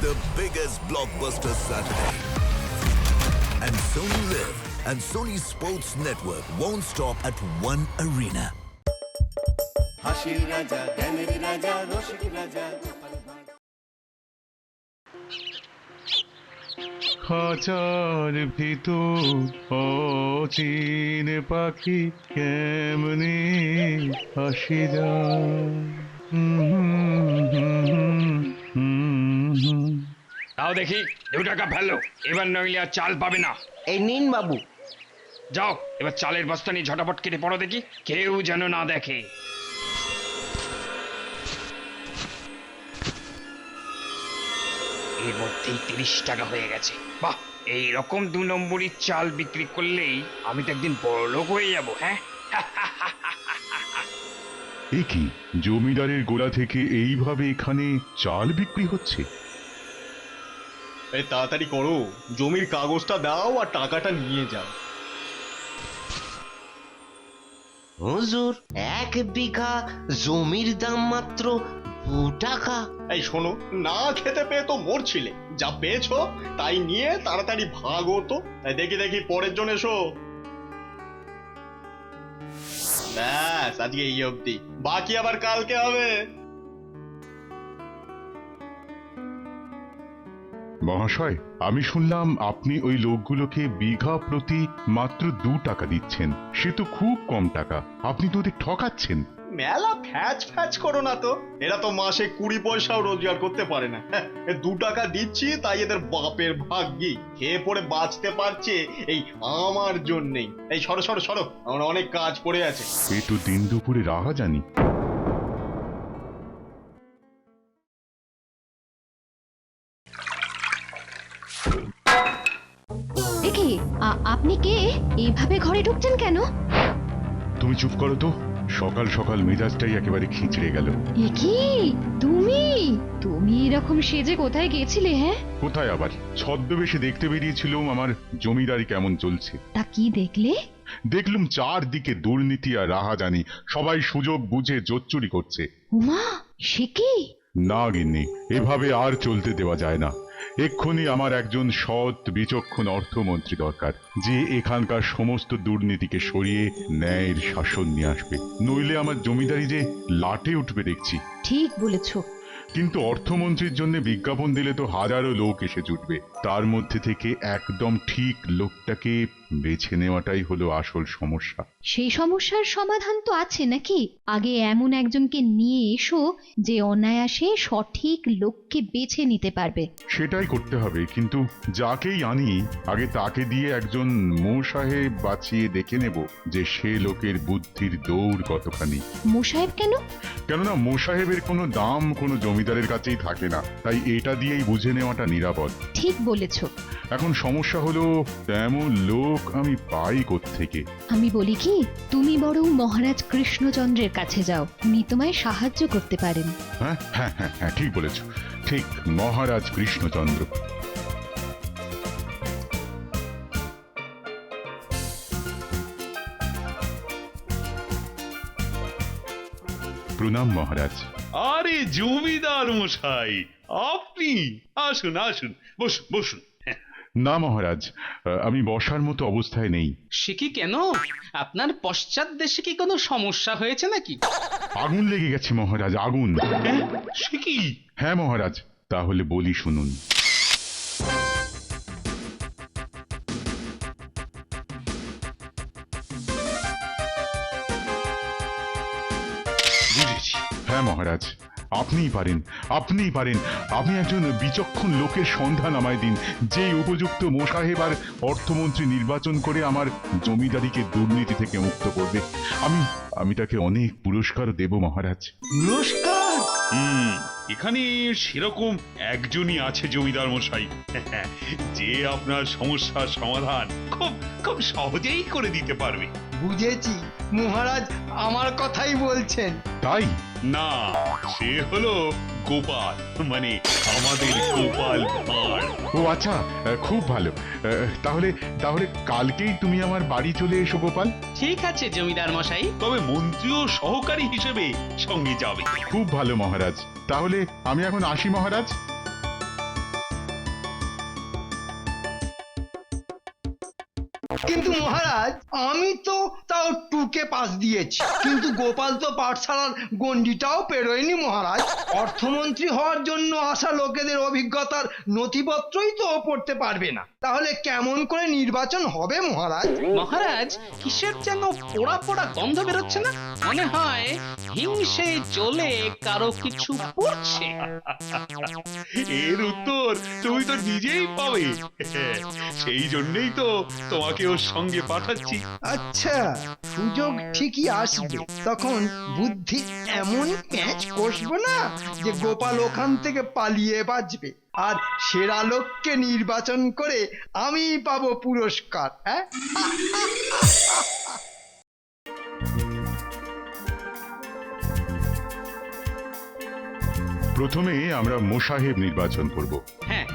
the biggest blockbuster Saturday. And Sony Live and Sony Sports Network won't stop at one arena. হাসির রাজা জ্ঞানের রাজা রসিক রাজা খাঁচার ভিতর অচিন পাখি কেমনে হাসি যায়। তাও দেখি 2 টাকা ফেলো, এবার নইলে আর চাল পাবে না। এই নিন বাবু। যাও এবার চালের বস্তা নিয়ে ঝটাপট কেটে পড়ো দেখি, কেউ যেন না দেখে। এর মধ্যেই 30 টাকা হয়ে গেছে। বাহ, এই রকম 2 নম্বরই চাল বিক্রি করলেই আমি তো একদিন বড়লোক হয়ে যাব। হ্যাঁ, এ কি, জমিদারের গোলা থেকে এইভাবে এখানে চাল বিক্রি হচ্ছে? এই তাড়াতাড়ি করো, জমির কাগজটা দাও আর টাকাটা নিয়ে যাও। হুজুর, 1 বিঘা জমির দাম মাত্র 2 টাকা। এই শোনো, না খেতে পেয়ে তো মরছিলে, যা পেয়েছো তাই নিয়ে তাড়াতাড়ি ভাগো তো। দেখি দেখি পরের জন এসো। ব্যাস, আজকে এই অবধি, বাকি আবার কালকে হবে। মহাশয়, আমি শুনলাম আপনি ওই লোকগুলোকে বিঘা প্রতি মাত্র 2 টাকা দিচ্ছেন। সে তো খুব কম টাকা, আপনি তো ওদের ঠকাচ্ছেন। মেলা ফ্যাচ ফ্যাচ করো না তো, এরা তো মাসে 20 পয়সাও রোজগার করতে পারে না। 2 টাকা দিচ্ছি তাই এদের বাপের ভাগ্যি খেয়ে পড়ে বাঁচতে পারছে এই আমার জন্যেই। এই সরো সরো সরো, আমার অনেক কাজ পড়ে আছে। এ তো দিন দুপুরে রাহা জানি। একি আপনি কে? এইভাবে ঘরে ঢুকছেন কেন? তুমি চুপ করো তো, সকাল সকাল মেজাজটাই একেবারে খিঁচড়ে গেল। একি তুমি তুমি এরকম সেজে কোথায় গেছিলে? হ্যাঁ, কোথায় আবার, ছদ্মবেশে দেখতে বেরিয়েছিলাম আমার জমিদারি কেমন চলছে। তা কি দেখলে? দেখলুম চারদিকে দুর্নীতি আর রাহাজানি, সবাই সুযোগ বুঝে জোচ্চুরি করছে। উমা, সে কি? না গিন্নি, এভাবে আর চলতে দেওয়া যায় না। এক্ষুনি আমার একজন সৎ বিচক্ষণ অর্থমন্ত্রী দরকার, যে এখানকার সমস্ত দুর্নীতিকে সরিয়ে ন্যায়ের শাসন নিয়ে আসবে। নইলে আমার জমিদারি যে লাটে উঠবে দেখছি। ঠিক বলেছো। কিন্তু অর্থমন্ত্রীর জন্য বিজ্ঞাপন দিলে তো হাজারো লোক এসে জুটবে, তার মধ্যে থেকে একদম ঠিক লোকটাকে বেছে নেওয়াটাই হলো আসল সমস্যা। সেই সমস্যার সমাধান তো আছে নাকি? আগে এমন একজনকে নিয়ে এসো যে অনায়াসে সঠিক লোককে বেছে নিতে পারবে। সেটাই করতে হবে, কিন্তু যাকেই আনি আগে তাকে দিয়ে একজন মোসাহেব বাঁচিয়ে দেখে নেব যে সে লোকের বুদ্ধির দৌড় কতখানি। মোসাহেব কেন? কেননা মোসাহেবের কোনো দাম কোনো জমিদারের কাছেই থাকে না, তাই এটা দিয়েই বুঝে নেওয়াটা নিরাপদ। ঠিক বলেছো। এখন সমস্যা হলো তেমন লোক আমি পাই কোত্থেকে। আমি বলি কি, তুমি বরং মহারাজ কৃষ্ণচন্দ্রের কাছে যাও, উনি তোমায় সাহায্য করতে পারেন। হ্যাঁ হ্যাঁ হ্যাঁ হ্যাঁ, ঠিক বলেছ, ঠিক, মহারাজ কৃষ্ণচন্দ্র। প্রণাম মহারাজ। আরে জমিদার মশাই, আপনি আসুন আসুন, বসুন বসুন। না মহারাজ, আমি বসার মতো অবস্থায় নেই। সে কি কেন? আপনার পশ্চাৎ দেশে কি কোনো সমস্যা হয়েছে নাকি? আগুন লেগে গেছে মহারাজ, আগুন। সে কি? হ্যাঁ মহারাজ, তাহলে বলি শুনুন। বুঝেছি। হ্যাঁ মহারাজ, আপনিই পারেন, আপনিই পারেন। আপনি একজন বিচক্ষণ লোকের সন্ধান আমায় দিন, যে উপযুক্ত মোসাহেব আর অর্থমন্ত্রী নির্বাচন করে আমার জমিদারিকে দুর্নীতি থেকে মুক্ত করবে। আমি তাকে অনেক পুরস্কার দেব মহারাজ। পুরস্কার? এখানে সেরকম একজনই আছে জমিদার মশাই, যে আপনার সমস্যার সমাধান খুব খুব সহজেই করে দিতে পারবে। বুঝেছি, মহারাজ আমার কথাই বলছেন। তাই? না, সে হলো গোপাল, মানে আমাদের গোপাল ভাঁড়। ও আচ্ছা, খুব ভালো। তাহলে তাহলে কালকেই তুমি আমার বাড়ি চলে এসো গোপাল। ঠিক আছে জমিদার মশাই। তবে মন্ত্রী ও সহকারী হিসেবে সঙ্গে যাবে। খুব ভালো মহারাজ, তাহলে আমি এখন আসি মহারাজ। কিন্তু মহারাজ আমি তো তাও টুকে পাস দিয়েছি, কিন্তু গোপাল তো পাঠশালার গণ্ডিটাও পেরোয়নি মহারাজ। অর্থমন্ত্রী হওয়ার জন্য আসা লোকেদের অভিজ্ঞতার নথিপত্রই তো ও পড়তে পারবে না, তাহলে কেমন করে নির্বাচন হবে মহারাজ? মহারাজ কিসের যেন পোড়া পোড়া গন্ধ বেরোচ্ছে না? মনে হয় হিংসে জ্বলে কারো কিছু পড়ছে। এর উত্তর তুমি তো নিজেই পাবে। সেই জন্যই তো তোমাকে ওর সঙ্গে পাঠাচ্ছি। আচ্ছা, সুযোগ ঠিকই আসবে, তখন বুদ্ধি এমন প্যাঁচ কষবো না যে গোপাল ওখান থেকে পালিয়ে বাঁচবে, আর সেরা লোককে নির্বাচন করে আমি পাবো পুরস্কার। হ্যাঁ, প্রথমে আমরা মোসাহেব নির্বাচন করব। হ্যাঁ,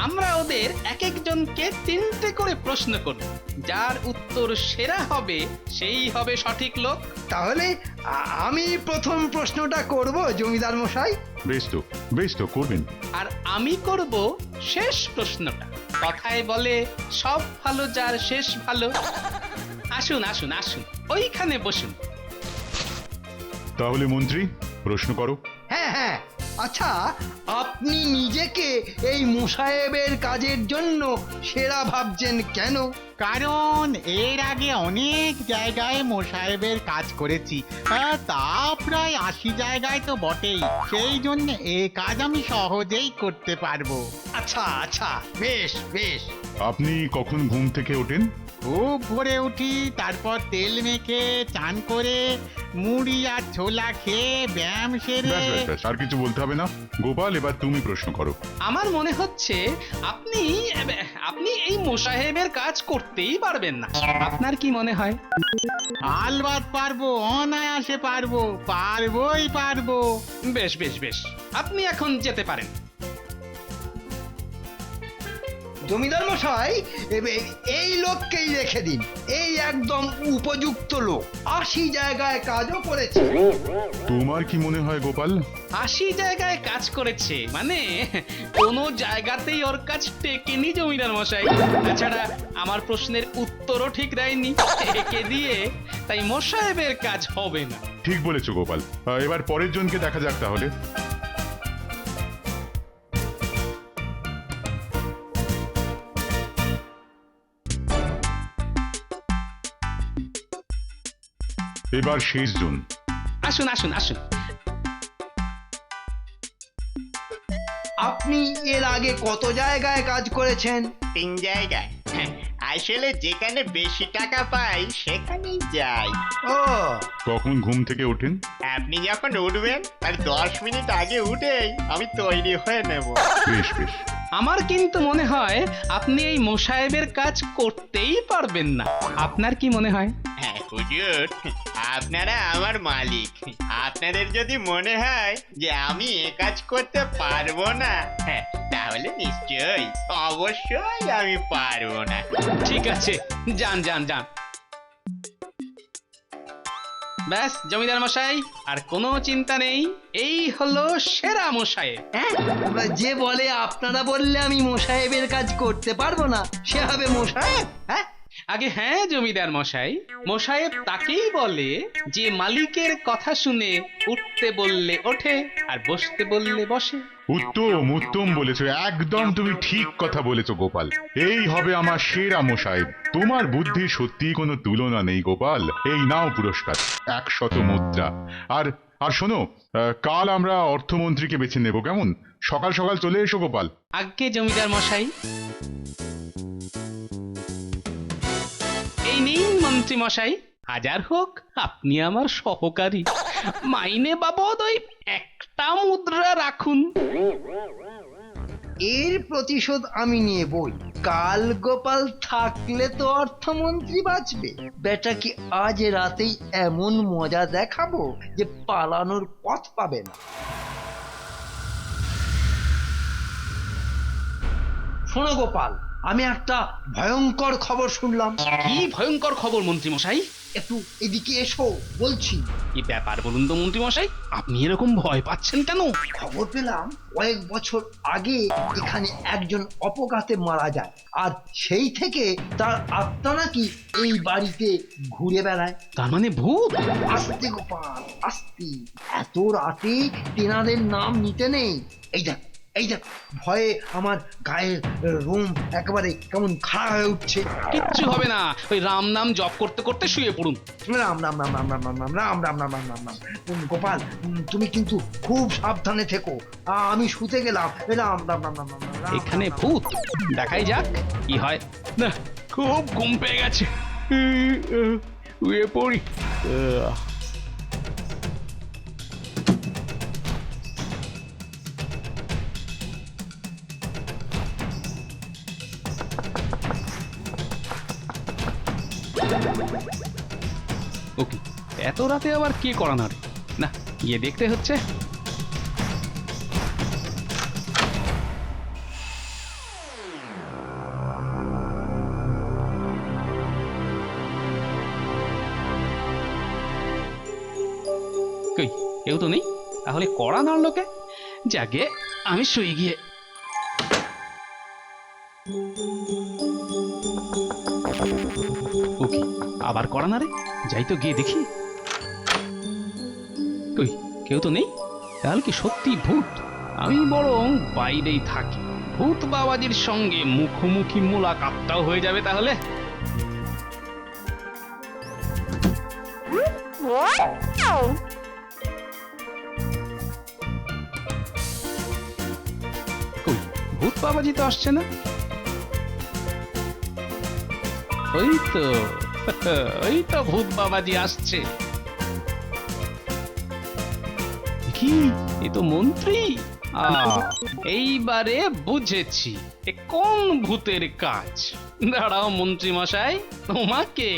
আমরা ওদের এক একজনকে 3টে করে প্রশ্ন করব, যার উত্তর সেরা হবে সেই হবে সঠিক লোক। তাহলে আমি প্রথম প্রশ্নটা করব জমিদার মশাই। বেশ তো করবেন। আর আমি করব শেষ প্রশ্নটা। কথায় বলে সব ভালো যার শেষ ভালো। আসুন আসুন আসুন, ওইখানে বসুন। তাহলে মন্ত্রী প্রশ্ন করো। হ্যাঁ হ্যাঁ, আচ্ছা, আপনি নিজেকে এই মোসাহেবের কাজের জন্য সেরা ভাবছেন কেন? কারণ এর আগে অনেক জায়গায় মোসাহেবের কাজ করেছি, তা প্রায় 80 জায়গায় তো বটেই। সেই জন্য এই কাজ আমি সহজেই করতে পারবো। আচ্ছা আচ্ছা, বেশ বেশ। আপনি কখন ঘুম থেকে ওঠেন? খুব ভোরে উঠি, তারপর তেল মেখে চান করে মুড়ি আর ছোলা খেয়ে ব্যায়াম সেরে। ব্যাস, আর কিছু বলতে হবে না। গোপাল, এবার তুমি প্রশ্ন করো। আমার মনে হচ্ছে আপনি আপনি এই মোসাহেবের কাজ করতেই পারবেন না। আপনার কি মনে হয়? আলবাত পারবো, অনায়াসে পারবোই পারবো। বেশ বেশ বেশ, আপনি এখন যেতে পারেন। জমিদার মশাই, এই লোককেই রেখে দিন, এই একদম উপযুক্ত লোক, 80 জায়গায় কাজও করেছে। তোমার কি মনে হয় গোপাল? 80 জায়গায় কাজ করেছে মানে কোনো জায়গাতেই ওর কাজ টেকেনি জমিদার মশাই। তাছাড়া আমার প্রশ্নের উত্তরও ঠিক দেয়নি, একে দিয়ে তাই মোসাহেবের কাজ হবে না। ঠিক বলেছো গোপাল। এবার পরের জনকে দেখা যাক তাহলে। এবার শেষ জন। আসুন আসুন আসুন। আপনি এর আগে কত জায়গায় কাজ করেছেন? 3 জায়গায়। আসলে যেখানে বেশি টাকা পাই সেখানেই যাই। ও, কখন ঘুম থেকে ওঠেন? আপনি যখন উঠবেন তার 10 মিনিট আগে উঠেই আমি তৈরি হয়ে নেব। বেশ। আমার কিন্তু মনে হয় আপনি এই মোসাহেবের কাজ করতেই পারবেন না। আপনার কি মনে হয়? হ্যাঁ হুজুর, আপনারা আমার মালিক। আপনাদের যদি মনে হয় যে আমি এ কাজ করতে পারবো না, তাহলে নিশ্চয়ই অবশ্যই আমি পারবো না। ঠিক আছে, যান যান যান। ব্যাস জমিদার মশাই, আর কোনো চিন্তা নেই, এই হলো সেরা মোসাহেব। হ্যাঁ, যে বলে আপনারা বললে আমি মোসাহেবের কাজ করতে পারবো না, সে হবে মোসাহেব? হ্যাঁ, আগে হ্যাঁ জমিদার মশাই, মোসাহেব তাকেই বলে যে মালিকের কথা শুনে উঠতে বললে ওঠে আর বসতে বললে বসে। উত্তম বলেছো, একদম তুমি ঠিক কথা বলেছো গোপাল। এই হবে আমার সেরা মোসাহেব। তোমার বুদ্ধির সত্যি কোনো তুলনা নেই গোপাল। এই নাও পুরস্কার, 100 মুদ্রা। আর শোনো, কাল আমরা অর্থমন্ত্রীকে বেছে নেব, কেমন? সকাল সকাল চলে এসো গোপাল। আগে জমিদার মশাই। এই নিন মন্ত্রী মশাই, হাজার হোক আপনি আমার সহকারী, মাইনে বাবদ ওই 1টা মুদ্রা রাখুন। এর প্রতিশোধ আমি নেবই। কাল গোপাল থাকলে তো অর্থমন্ত্রী বাঁচবে। বেটাকে আজ রাতেই এমন মজা দেখাবো যে পালানোর পথ পাবে না। শোনো গোপাল, আমি একটা ভয়ঙ্কর খবর শুনলাম। কি ভয়ঙ্কর খবর মন্ত্রী মশাই? একটু এদিকে এসো বলছি। কি ব্যাপার বলুন তো মন্ত্রী মশাই, আপনি এরকম ভয় পাচ্ছেন কেন? খবর পেলাম কয়েক বছর আগে এখানে একজন অপঘাতে মারা যায়, আর সেই থেকে তার আত্মা নাকি এই বাড়িতে ঘুরে বেড়ায়। তার মানে ভূত? আস্তে গোপাল আস্তে, এত রাতে তেনাদের নাম নিতে নেই। এই দেখ এই দেখ, ভয়ে আমার গায়ের রোম একেবারে কেমন খাড়া হয়ে উঠছে। কিচ্ছু হবে না, ওই রাম নাম জপ করতে করতে শুয়ে পড়ুন। রাম রাম রাম রাম রাম রাম রাম রাম রাম রাম রাম রাম রাম। গোপাল তুমি কিন্তু খুব সাবধানে থেকো, আমি শুতে গেলাম। রাম রাম রাম রাম রাম রাম। এখানে ভূত, দেখাই যাক কি হয়। না, খুব ঘুম পেয়ে গেছে, শুয়ে পড়ি। ওকে, এত রাতে আবার কে করানার? না, গিয়ে দেখতে হচ্ছে। কই, কেউ তো নেই, তাহলে কড়া নাড়লো কে? যাকে আমি শুয়ে গিয়ে। ওকে, আবার কড়া নাড়ে, যাই তো গিয়ে দেখি। কই, কেউ তো নেই, তাহলে কি সত্যি ভূত? আমি বরং বাইরেই থাকি, ভূত বাবাজির সঙ্গে মুখোমুখি মোলাকাতটাও হয়ে যাবে তাহলে। কই, ভূত বাবাজি তো আসছে না। ওই তো ওই তো ভূত বাবাজি আসছে। কি, এ তো মন্ত্রী। এইবারে বুঝেছি এ কোন ভূতের কাজ। দাঁড়াও মন্ত্রী মশাই, তোমাকে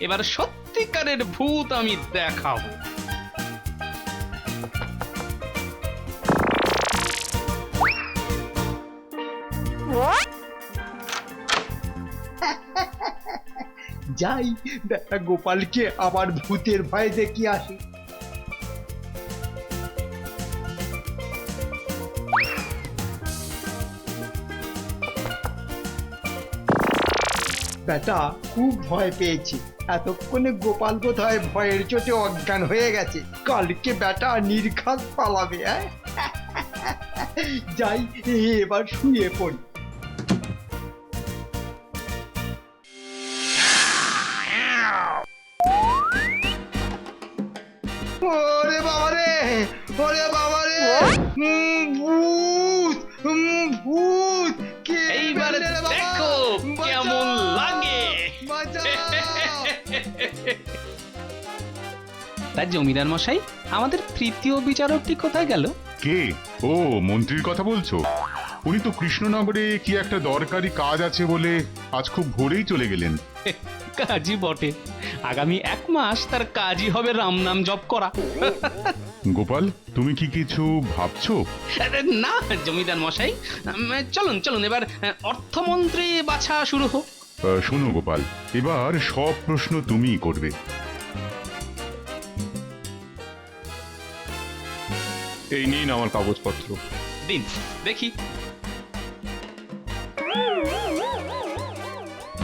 এবার সত্যিকারের ভূত আমি দেখাবো। যাই, বেটা গোপালকে আবার ভূতের ভয় দেখিয়ে আসি। বেটা খুব ভয় পেয়েছি, এতক্ষণে গোপাল বোধহয় ভয়ের চোটে অজ্ঞান হয়ে গেছে। কালকে বেটা নির্ঘাত পালাবে। যাই, এবার শুয়ে পড়ি। ওরে বাবারে, ওরে বাবারে, ভূত ভূত! কে এইবারে ফেললে রে বাবা? দেখো কেমন লাগে। তাই জমিদার মশাই, আমাদের তৃতীয় বিচারকটি কোথায় গেল? কে? ও, মন্ত্রীর কথা বলছো? উনি তো কৃষ্ণনগরে কি একটা দরকারি কাজ আছে বলে আজ খুব ভোরেই চলে গেলেন। কাজই বটে, আগামী 1 মাস তার কাজই হবে রাম নাম জপ করা। গোপাল, তুমি কি কিছু ভাবছো? না জমিদার মশাই, চলুন চলুন, এবার অর্থমন্ত্রী বাছা শুরু হোক। শোনো গোপাল, এবার সব প্রশ্ন তুমিই করবে। এই নিন আমার কাগজপত্র। দিন দেখি।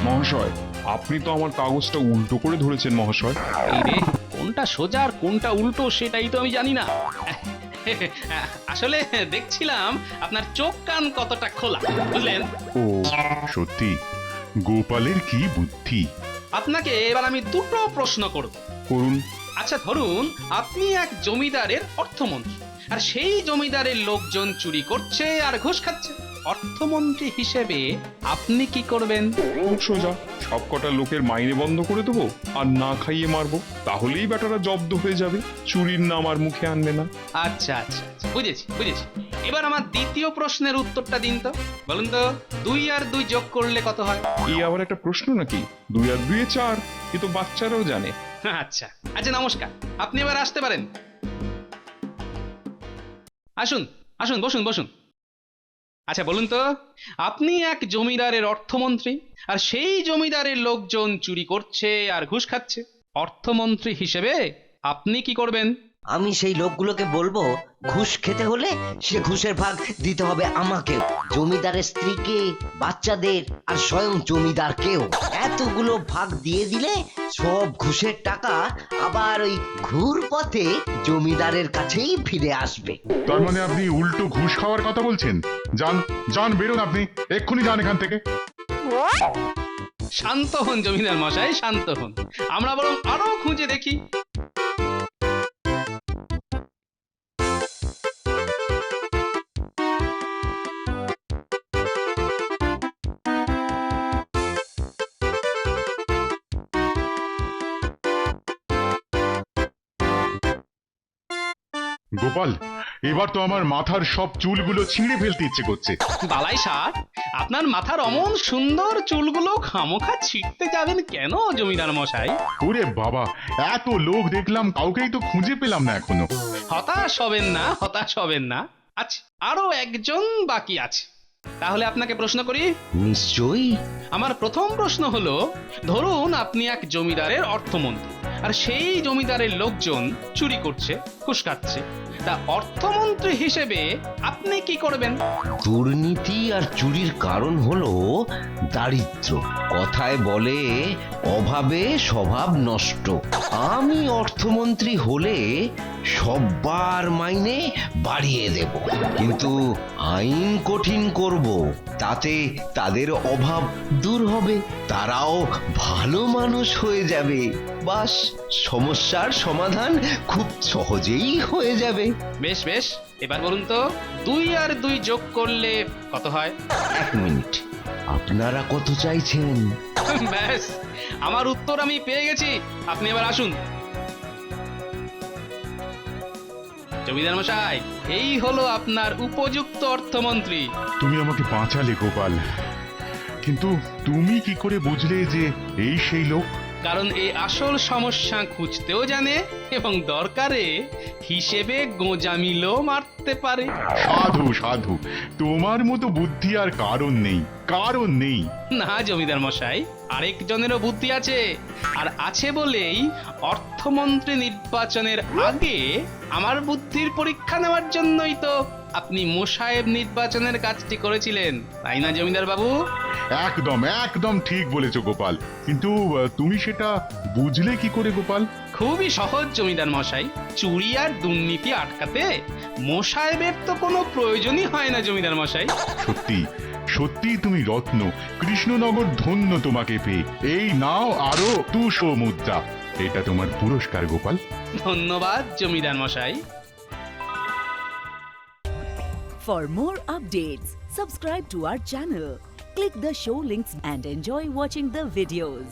মহাশয়, আপনি তো আমার কাগজটা উল্টো করে ধরেছেন মহাশয়। এই রে, কোনটা সোজা আর কোনটা উল্টো সেটাই তো আমি জানি না। আসলে দেখছিলাম আপনার চোখ কান কতটা খোলা, বুঝলেন? ও সত্যি, গোপালের কি বুদ্ধি। আপনাকে এবার আমি 2টো প্রশ্ন করব। করুন। আচ্ছা ধরুন, আপনি এক জমিদারের অর্থমন্ত্রী, আর সেই জমিদারের লোকজন চুরি করছে আর ঘুষ খাচ্ছে। অর্থমন্ত্রী হিসেবে আপনি কি করবেন? খুব সোজা, সবকটা লোকের মাইনে বন্ধ করে দেবো আর না খাইয়ে মারবো, তাহলেই বেটারা জব্দ হয়ে যাবে, চুরির নাম আর মুখে আনবে না। আচ্ছা আচ্ছা আচ্ছা, বুঝেছি বুঝেছি। এবার আমার দ্বিতীয় প্রশ্নের উত্তরটা দিন তো। বলুন তো, 2 আর 2 যোগ করলে কত হয়? এই আবার একটা প্রশ্ন নাকি? 2 আর 2 4, এ তো বাচ্চারাও জানে। আচ্ছা আচ্ছা, নমস্কার, আপনি এবার আসতে পারেন। আসুন আসুন, বসুন বসুন। আচ্ছা বলুন তো, আপনি এক জমিদারের অর্থমন্ত্রী, আর সেই জমিদারের লোকজন চুরি করছে আর ঘুষ খাচ্ছে। অর্থমন্ত্রী হিসেবে আপনি কি করবেন? আমি সেই লোকগুলোকে বলবো ঘুষ খেতে হলে সে ঘুষের ভাগ দিতে হবে আমাকে, জমিদারের স্ত্রীকে, বাচ্চাদের আর স্বয়ং জমিদারকেও। এতগুলো ভাগ দিয়ে দিলে সব ঘুষের টাকা আবার ওই ঘুর পথে জমিদারের কাছেই ফিরে আসবে। তার মানে আপনি উল্টো ঘুষ খাওয়ার কথা বলছেন? যান যান, বেরোন আপনি, এক্ষুনি যান এখান থেকে। শান্ত হন জমিদার মশাই, শান্ত হন। আমরা বরং আরো খুঁজে দেখি। গোপাল, এবার তো আমার মাথার সব চুলগুলো ছিঁড়ে ফেলতে ইচ্ছে করছে। বালাই ষাট, আপনার মাথার অমন সুন্দর চুলগুলো খামোখা ছিঁড়তে যাবেন কেন জমিদার মশাই? ওরে বাবা, এত লোক দেখলাম, কাউকেই তো খুঁজে পেলাম না এখনো। হতাশ হবেন না, হতাশ হবেন না। আচ্ছা, আরো একজন বাকি আছে। তাহলে আপনাকে প্রশ্ন করি। নিশ্চয়ই। আমার প্রথম প্রশ্ন হলো, ধরুন আপনি এক জমিদারের অর্থমন্ত্রী, আর সেই জমিদারের লোকজন চুরি করছে, ঘুষ খাচ্ছে। তা অর্থমন্ত্রী হিসেবে আপনি কি করবেন? দুর্নীতি আর চুরির কারণ হলো দারিদ্র। কথায় বলে অভাবে স্বভাব নষ্ট। আমি অর্থমন্ত্রী হলে সব্বার মাইনে বাড়িয়ে দেব, কিন্তু আইন কঠিন করব, তাতে তাদের অভাব দূর হবে, তারাও ভালো মানুষ হয়ে যাবে। বাস, সমস্যার সমাধান খুব সহজেই হয়ে যাবে। বেশ বেশ, এবার বলুন তো 2 আর 2 যোগ করলে কত হয়? 1 মিনিট, আপনারা কত চাইছেন? ব্যাস, আমার উত্তর আমি পেয়ে গেছি। আপনি এবার আসুন। জমিদার মশাই, এই হলো আপনার উপযুক্ত অর্থমন্ত্রী। তুমি আমাকে বাঁচালে গোপাল, কিন্তু তুমি কি করে বুঝলে যে এই সেই লোক? কারণ এই আসল সমস্যা খুঁজতেও জানে এবং দরকারে হিসেবে গোঁজামিলও মারতে পারে। সাধু সাধু, তোমার মতো বুদ্ধি আর কারণ নেই, কারণ নেই। না জমিদার মশাই, আরেকজনেরও বুদ্ধি আছে, আর আছে বলেই অর্থমন্ত্রী নির্বাচনের আগে আমার বুদ্ধির পরীক্ষা নেওয়ার জন্যই তো আপনি মোসাহেব নির্বাচনের কাজটি করেছিলেন, তাই না জমিদার বাবু? একদম একদম ঠিক বলেছো গোপাল, কিন্তু তুমি সেটা বুঝলে কি করে গোপাল? খুবই সহজ জমিদার মশাই। চুরি আর দুর্নীতি আটকাতে মোসাহেবের তো কোনো প্রয়োজনই হয় না জমিদার মশাই। সত্যি সত্যি তুমি রত্ন, কৃষ্ণনগর ধন্য তোমাকে পেয়ে। এই নাও আরো 200 মুদ্রা, এটা তোমার পুরস্কার গোপাল। ধন্যবাদ জমিদার মশাই। For more updates, subscribe to our channel, click the show links and enjoy watching the videos.